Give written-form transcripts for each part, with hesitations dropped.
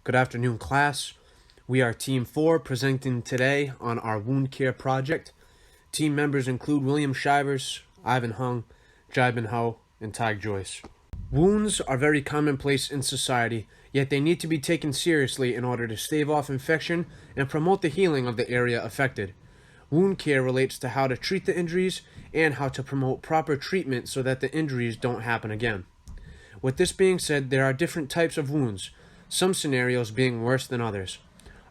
Good afternoon, class. We are Team 4 presenting today on our wound care project. Team members include William Shivers, Ivan Hung, Jibin Ho, and Tig Joyce. Wounds are very commonplace in society, yet they need to be taken seriously in order to stave off infection and promote the healing of the area affected. Wound care relates to how to treat the injuries and how to promote proper treatment so that the injuries don't happen again. With this being said, there are different types of wounds, some scenarios being worse than others.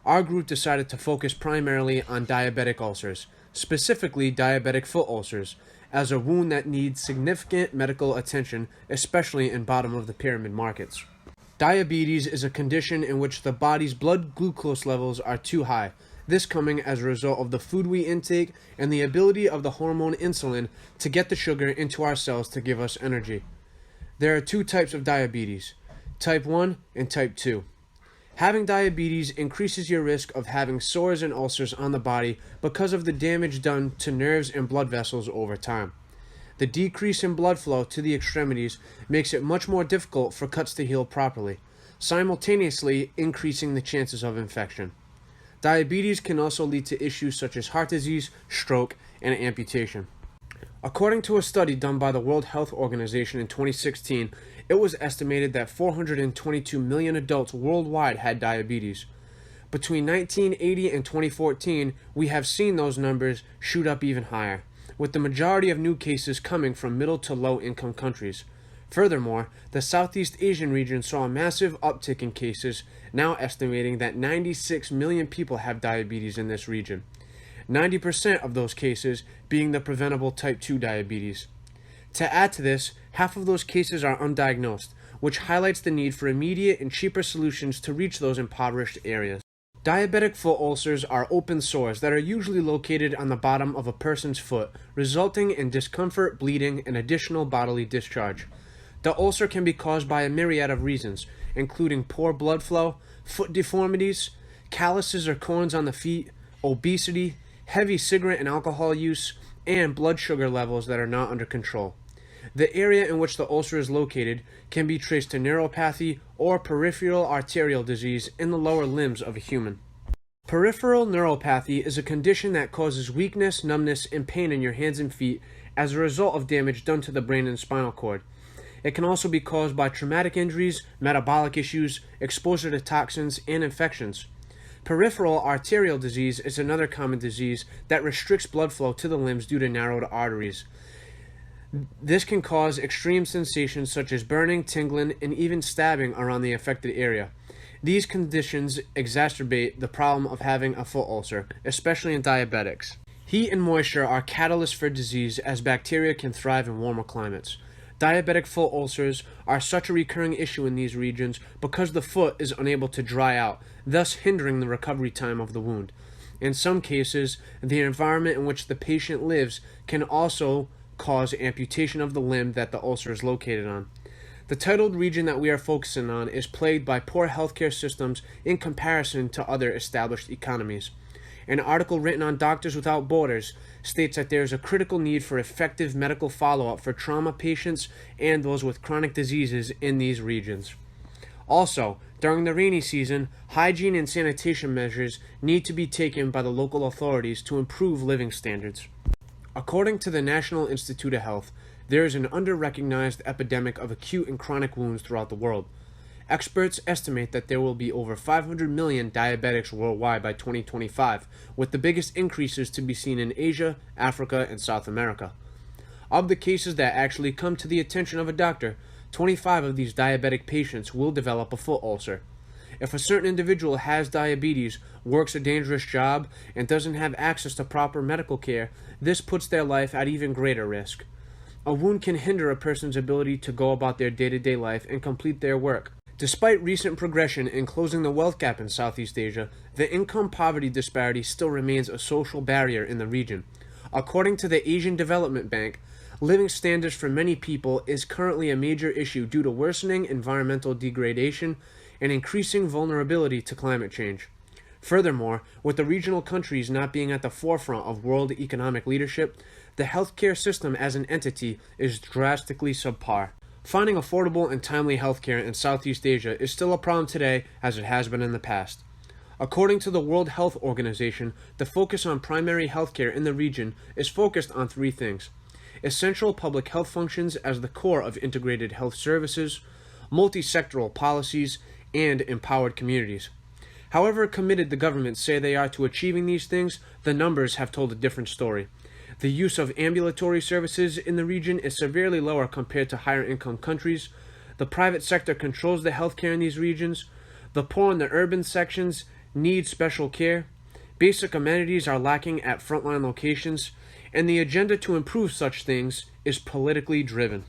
Our group decided to focus primarily on diabetic ulcers, specifically diabetic foot ulcers, as a wound that needs significant medical attention, especially in bottom of the pyramid markets. Diabetes is a condition in which the body's blood glucose levels are too high, this coming as a result of the food we intake and the ability of the hormone insulin to get the sugar into our cells to give us energy. There are two types of diabetes, type 1 and type 2. Having diabetes increases your risk of having sores and ulcers on the body because of the damage done to nerves and blood vessels over time. The decrease in blood flow to the extremities makes it much more difficult for cuts to heal properly, simultaneously increasing the chances of infection. Diabetes can also lead to issues such as heart disease, stroke, and amputation. According to a study done by the World Health Organization in 2016, it was estimated that 422 million adults worldwide had diabetes. Between 1980 and 2014, we have seen those numbers shoot up even higher, with the majority of new cases coming from middle to low income countries. Furthermore, the Southeast Asian region saw a massive uptick in cases, now estimating that 96 million people have diabetes in this region. 90% of those cases being the preventable type 2 diabetes. To add to this, half of those cases are undiagnosed, which highlights the need for immediate and cheaper solutions to reach those impoverished areas. Diabetic foot ulcers are open sores that are usually located on the bottom of a person's foot, resulting in discomfort, bleeding, and additional bodily discharge. The ulcer can be caused by a myriad of reasons, including poor blood flow, foot deformities, calluses or corns on the feet, obesity, heavy cigarette and alcohol use, and blood sugar levels that are not under control. The area in which the ulcer is located can be traced to neuropathy or peripheral arterial disease in the lower limbs of a human. Peripheral neuropathy is a condition that causes weakness, numbness, and pain in your hands and feet as a result of damage done to the brain and spinal cord. It can also be caused by traumatic injuries, metabolic issues, exposure to toxins, and infections. Peripheral arterial disease is another common disease that restricts blood flow to the limbs due to narrowed arteries. This can cause extreme sensations such as burning, tingling, and even stabbing around the affected area. These conditions exacerbate the problem of having a foot ulcer, especially in diabetics. Heat and moisture are catalysts for disease as bacteria can thrive in warmer climates. Diabetic foot ulcers are such a recurring issue in these regions because the foot is unable to dry out, thus hindering the recovery time of the wound. In some cases, the environment in which the patient lives can also cause amputation of the limb that the ulcer is located on. The titled region that we are focusing on is plagued by poor healthcare systems in comparison to other established economies. An article written on Doctors Without Borders states that there is a critical need for effective medical follow-up for trauma patients and those with chronic diseases in these regions. Also, during the rainy season, hygiene and sanitation measures need to be taken by the local authorities to improve living standards. According to the National Institute of Health, there is an under-recognized epidemic of acute and chronic wounds throughout the world. Experts estimate that there will be over 500 million diabetics worldwide by 2025, with the biggest increases to be seen in Asia, Africa, and South America. Of the cases that actually come to the attention of a doctor, 25 of these diabetic patients will develop a foot ulcer. If a certain individual has diabetes, works a dangerous job, and doesn't have access to proper medical care, this puts their life at even greater risk. A wound can hinder a person's ability to go about their day-to-day life and complete their work. Despite recent progression in closing the wealth gap in Southeast Asia, the income poverty disparity still remains a social barrier in the region. According to the Asian Development Bank, living standards for many people is currently a major issue due to worsening environmental degradation and increasing vulnerability to climate change. Furthermore, with the regional countries not being at the forefront of world economic leadership, the healthcare system as an entity is drastically subpar. Finding affordable and timely healthcare in Southeast Asia is still a problem today as it has been in the past. According to the World Health Organization, the focus on primary healthcare in the region is focused on three things: essential public health functions as the core of integrated health services, multi-sectoral policies, and empowered communities. However committed the governments say they are to achieving these things, the numbers have told a different story. The use of ambulatory services in the region is severely lower compared to higher income countries. The private sector controls the healthcare in these regions. The poor in the urban sections need special care. Basic amenities are lacking at frontline locations, and the agenda to improve such things is politically driven.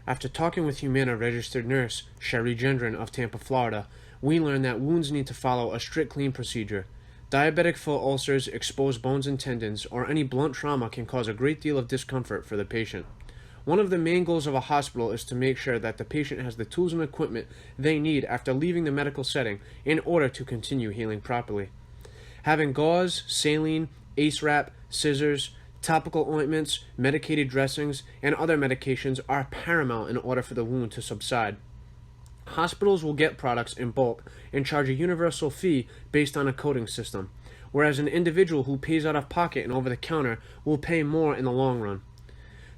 After talking with Humana registered nurse Sherry Gendron of Tampa, Florida, we learned that wounds need to follow a strict clean procedure. Diabetic foot ulcers, exposed bones and tendons, or any blunt trauma can cause a great deal of discomfort for the patient. One of the main goals of a hospital is to make sure that the patient has the tools and equipment they need after leaving the medical setting in order to continue healing properly. Having gauze, saline, ACE wrap, scissors, topical ointments, medicated dressings, and other medications are paramount in order for the wound to subside. Hospitals will get products in bulk and charge a universal fee based on a coding system, whereas an individual who pays out of pocket and over the counter will pay more in the long run.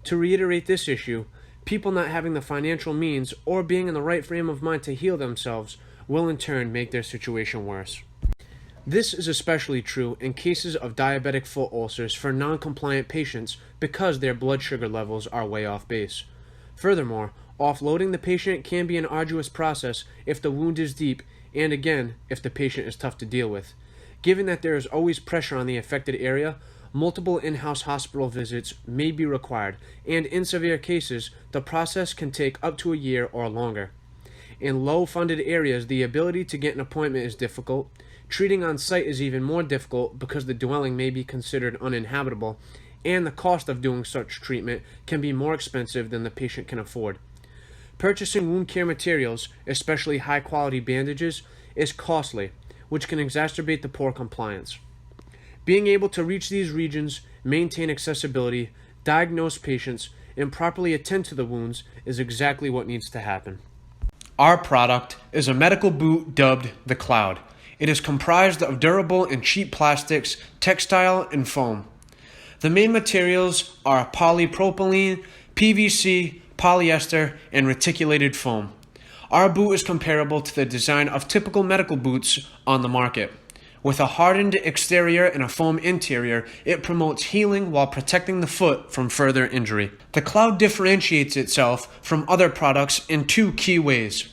To reiterate this issue, people not having the financial means or being in the right frame of mind to heal themselves will in turn make their situation worse. This is especially true in cases of diabetic foot ulcers for non-compliant patients because their blood sugar levels are way off base. Furthermore, offloading the patient can be an arduous process if the wound is deep and, again, if the patient is tough to deal with. Given that there is always pressure on the affected area, multiple in-house hospital visits may be required, and in severe cases, the process can take up to a year or longer. In low-funded areas, the ability to get an appointment is difficult. Treating on site is even more difficult because the dwelling may be considered uninhabitable, and the cost of doing such treatment can be more expensive than the patient can afford. Purchasing wound care materials, especially high-quality bandages, is costly, which can exacerbate the poor compliance. Being able to reach these regions, maintain accessibility, diagnose patients, and properly attend to the wounds is exactly what needs to happen. Our product is a medical boot dubbed the Cloud. It is comprised of durable and cheap plastics, textile, and foam. The main materials are polypropylene, PVC, polyester, and reticulated foam. Our boot is comparable to the design of typical medical boots on the market. With a hardened exterior and a foam interior, it promotes healing while protecting the foot from further injury. The Cloud differentiates itself from other products in two key ways.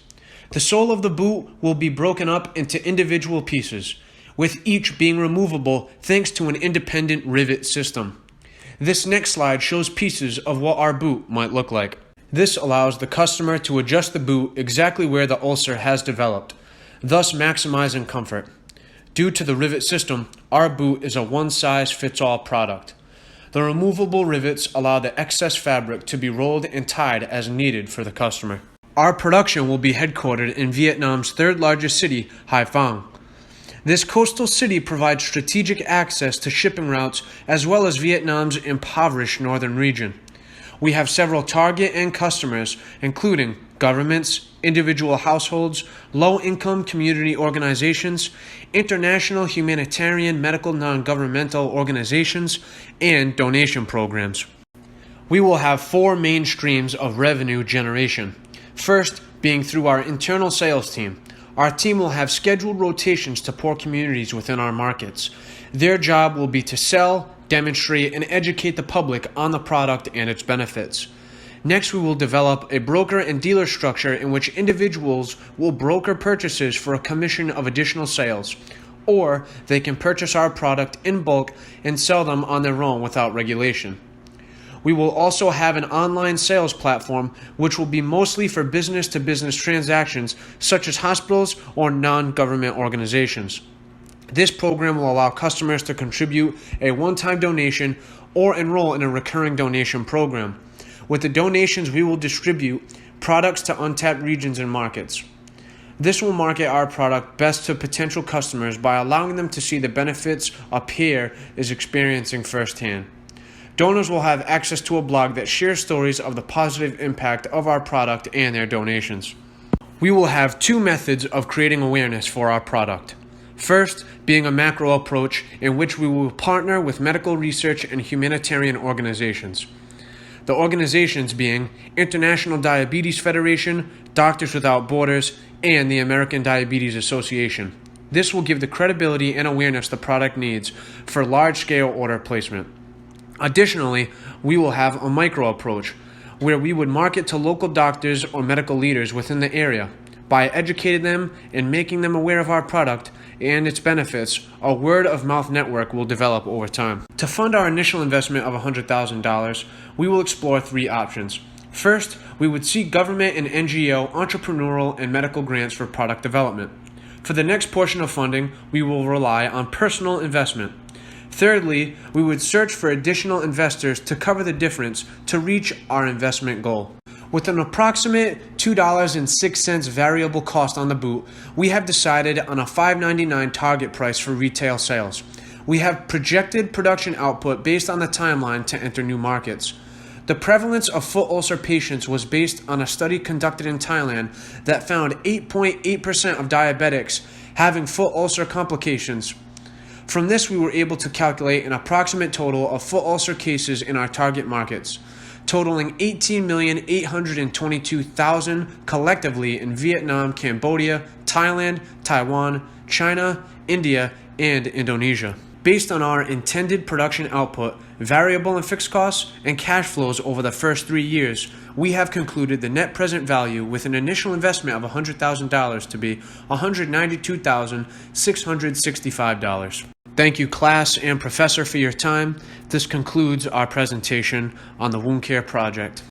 The sole of the boot will be broken up into individual pieces, with each being removable thanks to an independent rivet system. This next slide shows pieces of what our boot might look like. This allows the customer to adjust the boot exactly where the ulcer has developed, thus maximizing comfort. Due to the rivet system, our boot is a one-size-fits-all product. The removable rivets allow the excess fabric to be rolled and tied as needed for the customer. Our production will be headquartered in Vietnam's third-largest city, Hai Phong. This coastal city provides strategic access to shipping routes as well as Vietnam's impoverished northern region. We have several target end customers, including governments, individual households, low-income community organizations, international humanitarian medical non-governmental organizations, and donation programs. We will have four main streams of revenue generation. First, being through our internal sales team. Our team will have scheduled rotations to poor communities within our markets. Their job will be to sell, demonstrate, and educate the public on the product and its benefits. Next, we will develop a broker and dealer structure in which individuals will broker purchases for a commission of additional sales, or they can purchase our product in bulk and sell them on their own without regulation. We will also have an online sales platform which will be mostly for business-to-business transactions such as hospitals or non-government organizations. This program will allow customers to contribute a one-time donation or enroll in a recurring donation program. With the donations, we will distribute products to untapped regions and markets. This will market our product best to potential customers by allowing them to see the benefits a peer is experiencing firsthand. Donors will have access to a blog that shares stories of the positive impact of our product and their donations. We will have two methods of creating awareness for our product. First, being a macro approach in which we will partner with medical research and humanitarian organizations. The organizations being International Diabetes Federation, Doctors Without Borders, and the American Diabetes Association. This will give the credibility and awareness the product needs for large-scale order placement. Additionally, we will have a micro approach where we would market to local doctors or medical leaders within the area. By educating them and making them aware of our product and its benefits, a word-of-mouth network will develop over time. To fund our initial investment of $100,000, we will explore three options. First, we would seek government and NGO, entrepreneurial, and medical grants for product development. For the next portion of funding, we will rely on personal investment. Thirdly, we would search for additional investors to cover the difference to reach our investment goal. With an approximate $2.06 variable cost on the boot, we have decided on a $5.99 target price for retail sales. We have projected production output based on the timeline to enter new markets. The prevalence of foot ulcer patients was based on a study conducted in Thailand that found 8.8% of diabetics having foot ulcer complications. From this, we were able to calculate an approximate total of foot ulcer cases in our target markets, totaling 18,822,000 collectively in Vietnam, Cambodia, Thailand, Taiwan, China, India, and Indonesia. Based on our intended production output, variable and fixed costs, and cash flows over the first 3 years, we have concluded the net present value with an initial investment of $100,000 to be $192,665. Thank you, class and professor, for your time. This concludes our presentation on the Wound Care Project.